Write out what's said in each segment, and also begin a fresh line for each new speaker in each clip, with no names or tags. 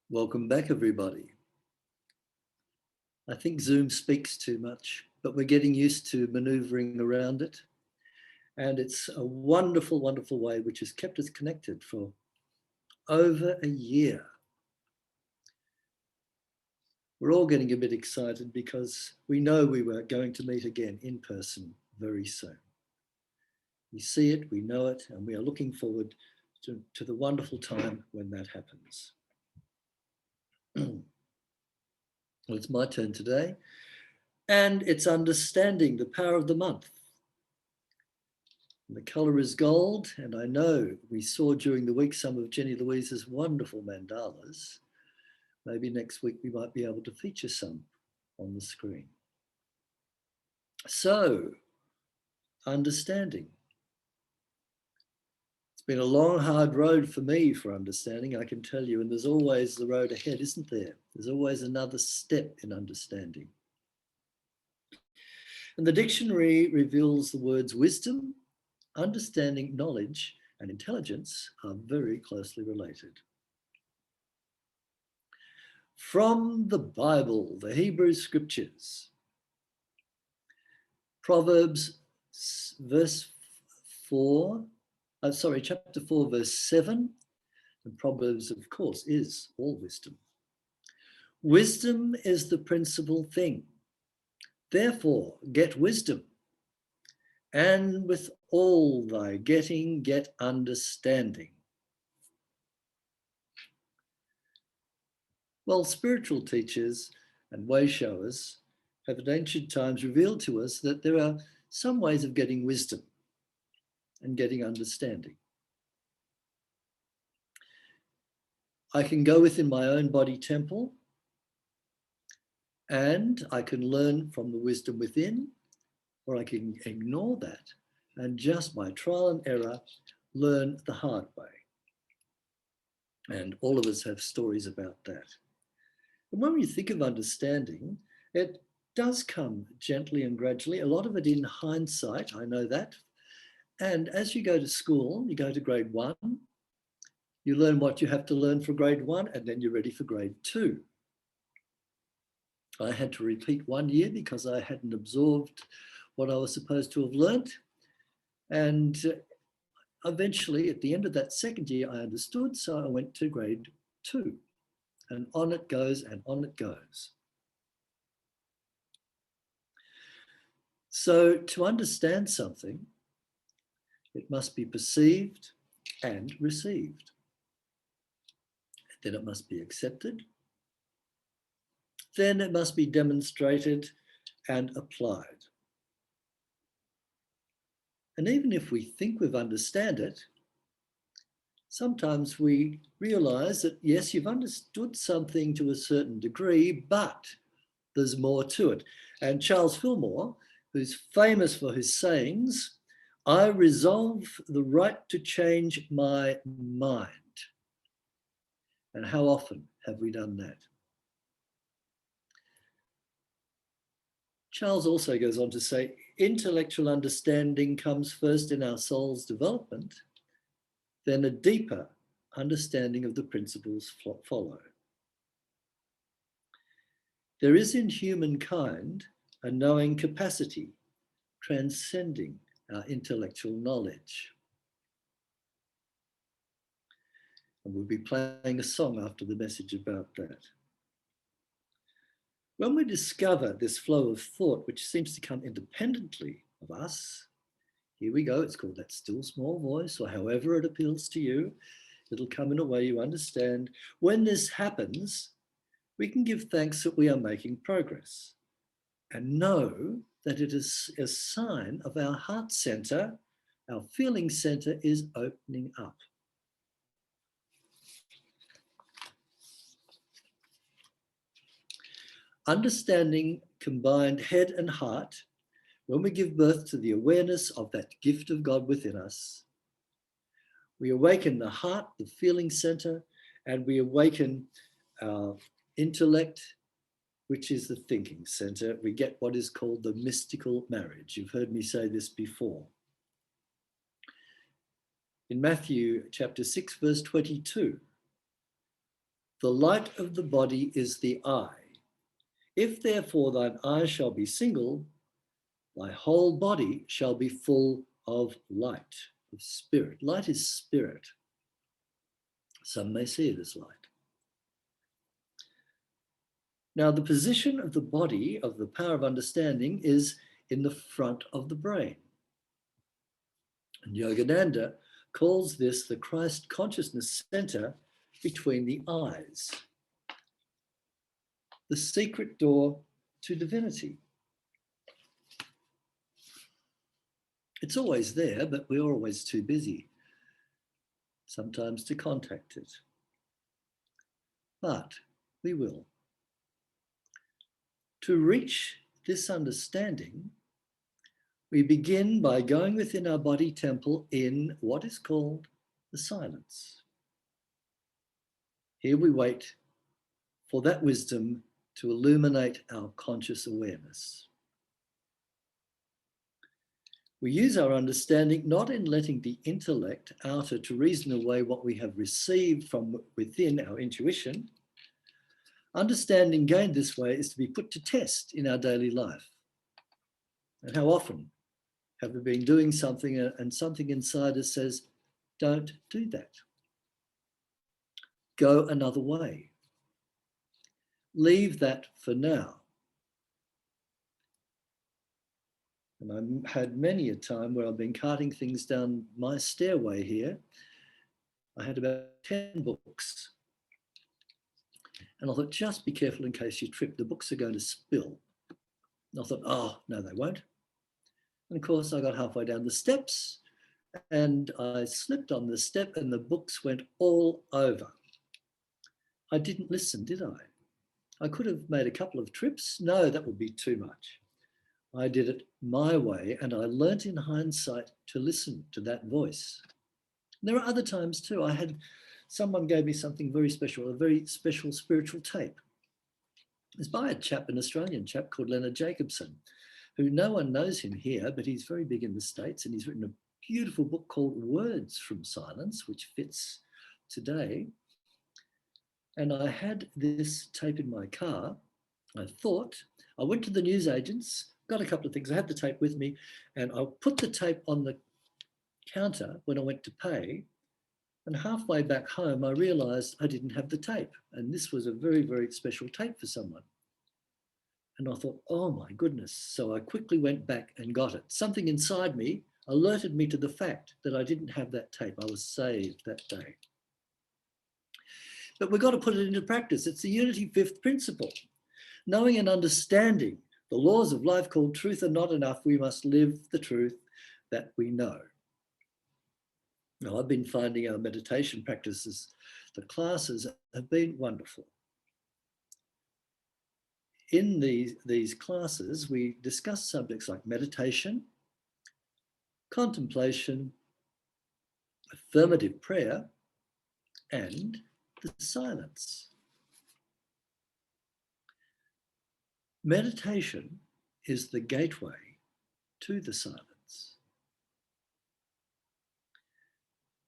Welcome back, everybody. I think Zoom speaks too much, but we're getting used to maneuvering around it. And it's a wonderful, wonderful way which has kept us connected for over a year. We're all getting a bit excited because we know we were going to meet again in person very soon. We see it, we know it, and we are looking forward to the wonderful time when that happens. Well, it's my turn today, and it's understanding the power of the month. And the colour is gold, and I know we saw during the week some of Jenny Louise's wonderful mandalas. Maybe next week we might be able to feature some on the screen. So, understanding. It's been a long, hard road for me for understanding, I can tell you, and there's always the road ahead, isn't there? There's always another step in understanding. And the dictionary reveals the words wisdom, understanding, knowledge, and intelligence are very closely related. From the Bible, the Hebrew Scriptures, Proverbs chapter 4, verse 7, and Proverbs, of course, is all wisdom. Wisdom is the principal thing. Therefore, get wisdom, and with all thy getting, get understanding. Well, spiritual teachers and way showers have at ancient times revealed to us that there are some ways of getting wisdom and getting understanding. I can go within my own body temple and I can learn from the wisdom within, or I can ignore that and just by trial and error learn the hard way. And all of us have stories about that. And when we think of understanding, it does come gently and gradually, a lot of it in hindsight, I know that. And as you go to school, you go to grade 1, you learn what you have to learn for grade 1, and then you're ready for grade 2. I had to repeat 1 year because I hadn't absorbed what I was supposed to have learnt. And eventually, at the end of that second year, I understood, so I went to grade 2. And on it goes and on it goes. So to understand something, it must be perceived and received. Then it must be accepted. Then it must be demonstrated and applied. And even if we think we've understood it, sometimes we realize that, yes, you've understood something to a certain degree, but there's more to it. And Charles Fillmore, who's famous for his sayings, I resolve the right to change my mind. And how often have we done that? Charles also goes on to say, intellectual understanding comes first in our soul's development, then a deeper understanding of the principles follow. There is in humankind a knowing capacity, transcending our intellectual knowledge. And we'll be playing a song after the message about that. When we discover this flow of thought, which seems to come independently of us, here we go, it's called that still small voice, or however it appeals to you. It'll come in a way you understand. When this happens, we can give thanks that we are making progress and know that it is a sign of our heart center, our feeling center is opening up. Understanding combined head and heart, when we give birth to the awareness of that gift of God within us, we awaken the heart, the feeling center, and we awaken our intellect, which is the thinking center. We get what is called the mystical marriage. You've heard me say this before. In Matthew chapter 6, verse 22, The light of the body is the eye. If therefore thine eye shall be single, thy whole body shall be full of light, of spirit. Light is spirit. Some may see it as light. Now, the position of the body, of the power of understanding, is in the front of the brain. And Yogananda calls this the Christ consciousness center between the eyes, the secret door to divinity. It's always there, but we're always too busy sometimes to contact it. But we will. To reach this understanding, we begin by going within our body temple in what is called the silence. Here we wait for that wisdom to illuminate our conscious awareness. We use our understanding not in letting the intellect outer to reason away what we have received from within our intuition. Understanding gained this way is to be put to test in our daily life. And how often have we been doing something and something inside us says, don't do that. Go another way. Leave that for now. And I've had many a time where I've been carting things down my stairway here. I had about 10 books. And I thought, just be careful in case you trip. The books are going to spill. And I thought, oh, no, they won't. And of course, I got halfway down the steps and I slipped on the step and the books went all over. I didn't listen, did I? I could have made a couple of trips. No, that would be too much. I did it my way, and I learnt in hindsight to listen to that voice. There are other times too. Someone gave me something very special, a very special spiritual tape. It's by a chap, an Australian chap called Leonard Jacobson, who no one knows him here, but he's very big in the States, and he's written a beautiful book called Words from Silence, which fits today. And I had this tape in my car. I went to the newsagents, got a couple of things. I had the tape with me, and I put the tape on the counter when I went to pay. And halfway back home, I realized I didn't have the tape. And this was a very, very special tape for someone. And I thought, oh my goodness. So I quickly went back and got it. Something inside me alerted me to the fact that I didn't have that tape. I was saved that day. But we've got to put it into practice. It's the Unity Fifth principle. Knowing and understanding the laws of life called truth are not enough. We must live the truth that we know. Now, I've been finding our meditation practices, the classes have been wonderful. In these classes, we discuss subjects like meditation, contemplation, affirmative prayer, and the silence. Meditation is the gateway to the silence.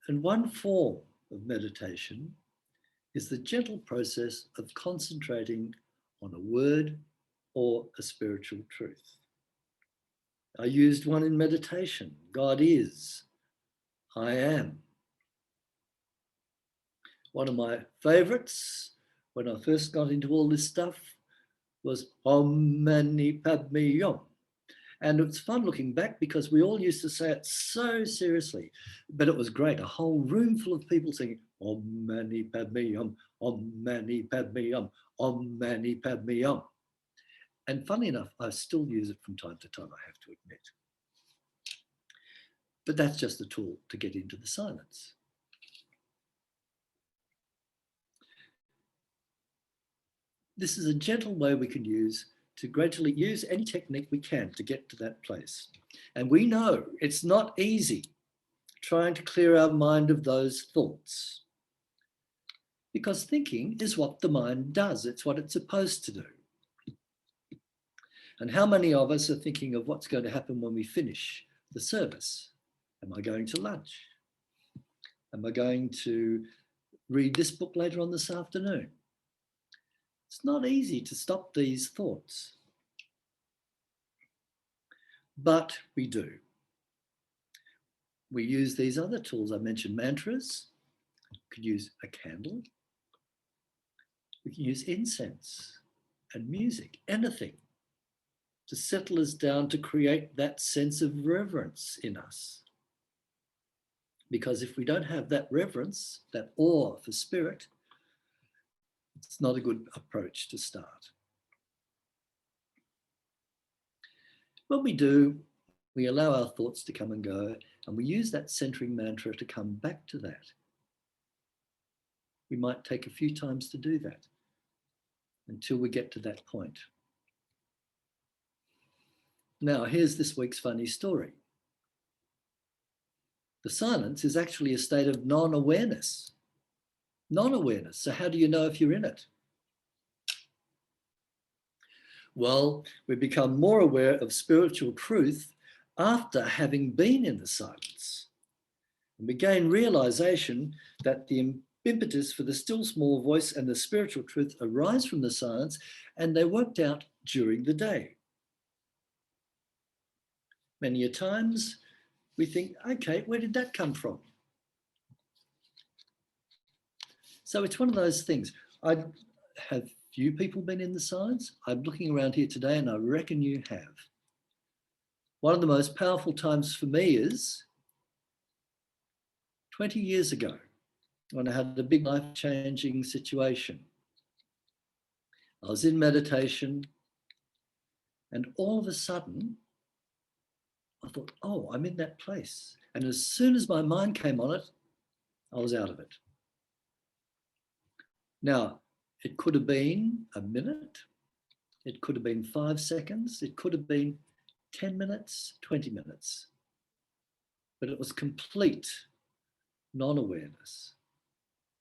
And one form of meditation is the gentle process of concentrating on a word or a spiritual truth. I used one in meditation. God is, I am. One of my favorites when I first got into all this stuff was Om Mani Padme Hum. And it's fun looking back because we all used to say it so seriously, but it was great. A whole room full of people singing Om Mani Padme Hum, Om Mani Padme Hum, Om Mani Padme Hum. And funny enough, I still use it from time to time, I have to admit. But that's just a tool to get into the silence. This is a gentle way we can use to gradually use any technique we can to get to that place. And we know it's not easy trying to clear our mind of those thoughts, because thinking is what the mind does. It's what it's supposed to do. And how many of us are thinking of what's going to happen when we finish the service? Am I going to lunch? Am I going to read this book later on this afternoon? It's not easy to stop these thoughts, but we do. We use these other tools. I mentioned mantras. We could use a candle. We can use incense and music, anything to settle us down, to create that sense of reverence in us. Because if we don't have that reverence, that awe for spirit, it's not a good approach to start. When we do, we allow our thoughts to come and go, and we use that centering mantra to come back to that. We might take a few times to do that until we get to that point. Now, here's this week's funny story. The silence is actually a state of non-awareness. Non-awareness. So how do you know if you're in it? Well, we become more aware of spiritual truth after having been in the silence. And we gain realization that the impetus for the still small voice and the spiritual truth arise from the silence, and they worked out during the day. Many a times we think, okay, where did that come from? So it's one of those things. Have few people been in the silence? I'm looking around here today and I reckon you have. One of the most powerful times for me is 20 years ago when I had a big life-changing situation. I was in meditation and all of a sudden I thought, oh, I'm in that place. And as soon as my mind came on it, I was out of it. Now, it could have been a minute. It could have been 5 seconds. It could have been 10 minutes, 20 minutes. But it was complete non-awareness.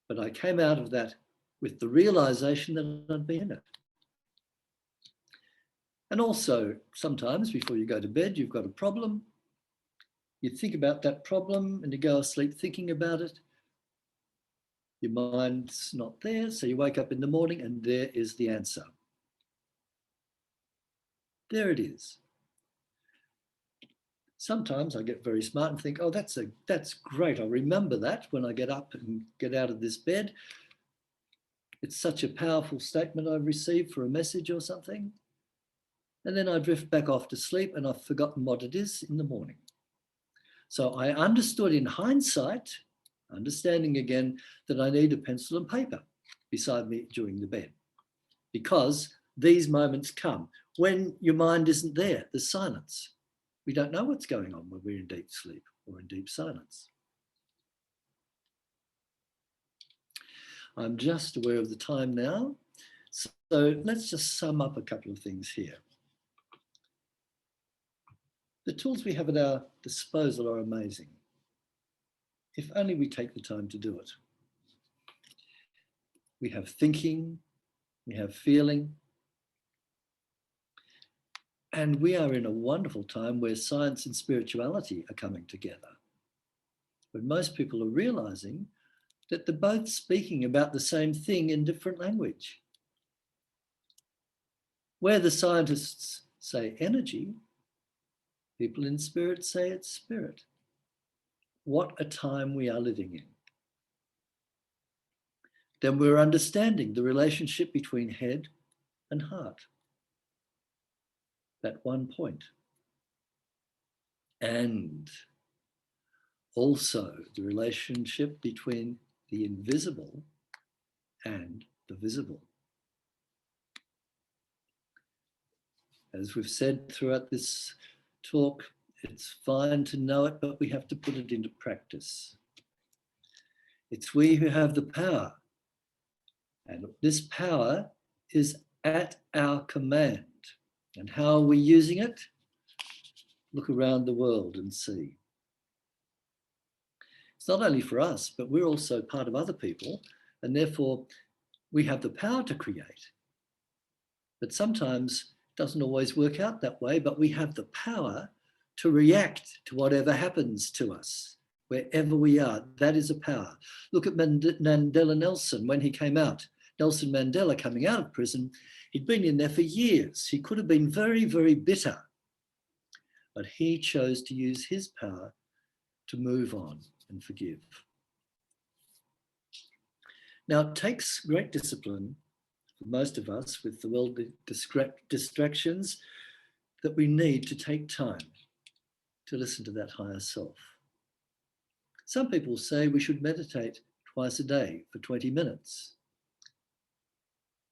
But I came out of that with the realization that I'd been in it. And also, sometimes before you go to bed, you've got a problem. You think about that problem and you go asleep thinking about it. Your mind's not there, so you wake up in the morning and there is the answer. There it is. Sometimes I get very smart and think, oh, that's great. I'll remember that when I get up and get out of this bed. It's such a powerful statement I've received for a message or something. And then I drift back off to sleep and I've forgotten what it is in the morning. So I understood in hindsight, understanding again, that I need a pencil and paper beside me during the bed, because these moments come when your mind isn't there, there's silence. We don't know what's going on when we're in deep sleep or in deep silence. I'm just aware of the time now. So let's just sum up a couple of things here. The tools we have at our disposal are amazing, if only we take the time to do it. We have thinking, we have feeling, and we are in a wonderful time where science and spirituality are coming together. But most people are realizing that they're both speaking about the same thing in different language. Where the scientists say energy, people in spirit say it's spirit. What a time we are living in. Then we're understanding the relationship between head and heart. That one point. And also the relationship between the invisible and the visible. As we've said throughout this talk, it's fine to know it, but we have to put it into practice. It's we who have the power. And this power is at our command. And how are we using it? Look around the world and see. It's not only for us, but we're also part of other people. And therefore, we have the power to create. But sometimes it doesn't always work out that way, but we have the power to react to whatever happens to us, wherever we are. That is a power. Look at Mandela Nelson when he came out Nelson Mandela coming out of prison, he'd been in there for years. He could have been very, very bitter, but he chose to use his power to move on and forgive. Now, it takes great discipline for most of us with the world distractions that we need to take time to listen to that higher self. Some people say we should meditate twice a day for 20 minutes.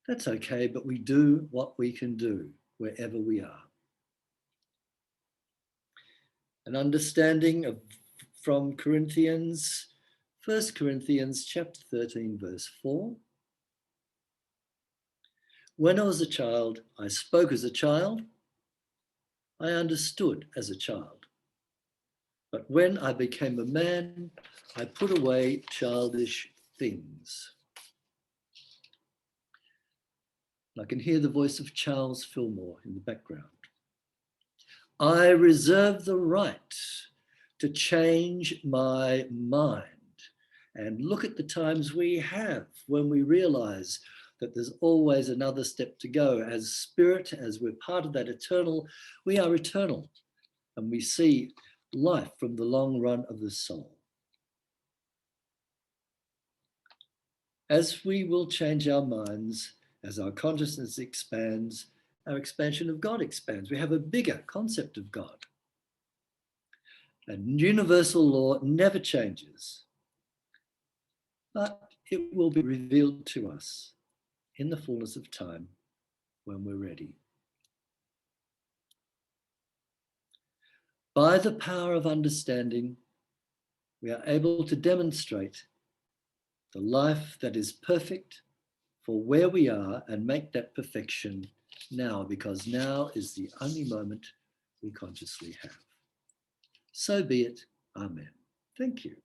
That's okay, but we do what we can do wherever we are. An understanding of from Corinthians, 1 Corinthians chapter 13, verse 4. When I was a child, I spoke as a child, I understood as a child. But when I became a man, I put away childish things. I can hear the voice of Charles Fillmore in the background. I reserve the right to change my mind and look at the times we have when we realize that there's always another step to go. As spirit, as we're part of that eternal, we are eternal, and we see life from the long run of the soul. As we will change our minds, as our consciousness expands, our expansion of God expands. We have a bigger concept of God. And universal law never changes, but it will be revealed to us in the fullness of time when we're ready. By the power of understanding, we are able to demonstrate the life that is perfect for where we are and make that perfection now, because now is the only moment we consciously have. So be it. Amen. Thank you.